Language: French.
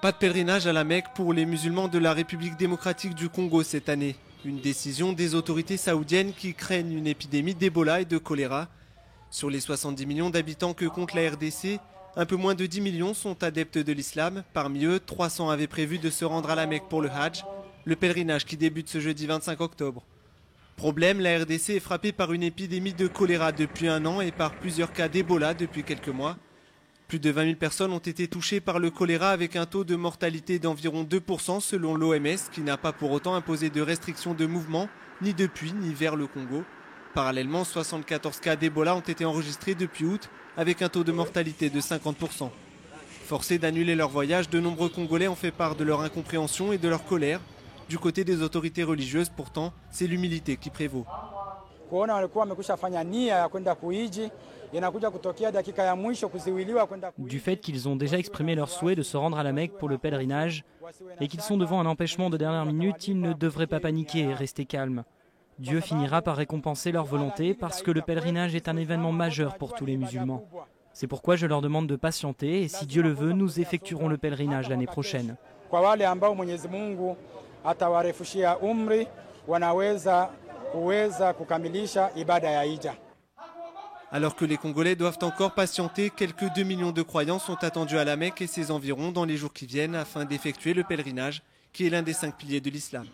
Pas de pèlerinage à la Mecque pour les musulmans de la République démocratique du Congo cette année. Une décision des autorités saoudiennes qui craignent une épidémie d'Ebola et de choléra. Sur les 70 millions d'habitants que compte la RDC, un peu moins de 10 millions sont adeptes de l'islam. Parmi eux, 300 avaient prévu de se rendre à la Mecque pour le Hajj, le pèlerinage qui débute ce jeudi 25 octobre. Problème, la RDC est frappée par une épidémie de choléra depuis un an et par plusieurs cas d'Ebola depuis quelques mois. Plus de 20 000 personnes ont été touchées par le choléra avec un taux de mortalité d'environ 2% selon l'OMS qui n'a pas pour autant imposé de restrictions de mouvement ni depuis ni vers le Congo. Parallèlement, 74 cas d'Ebola ont été enregistrés depuis août avec un taux de mortalité de 50%. Forcés d'annuler leur voyage, de nombreux Congolais ont fait part de leur incompréhension et de leur colère. Du côté des autorités religieuses, pourtant, c'est l'humilité qui prévaut. Du fait qu'ils ont déjà exprimé leur souhait de se rendre à la Mecque pour le pèlerinage et qu'ils sont devant un empêchement de dernière minute, ils ne devraient pas paniquer et rester calmes. Dieu finira par récompenser leur volonté parce que le pèlerinage est un événement majeur pour tous les musulmans. C'est pourquoi je leur demande de patienter et si Dieu le veut, nous effectuerons le pèlerinage l'année prochaine. Alors que les Congolais doivent encore patienter, quelques 2 millions de croyants sont attendus à la Mecque et ses environs dans les jours qui viennent afin d'effectuer le pèlerinage, qui est l'un des 5 piliers de l'islam.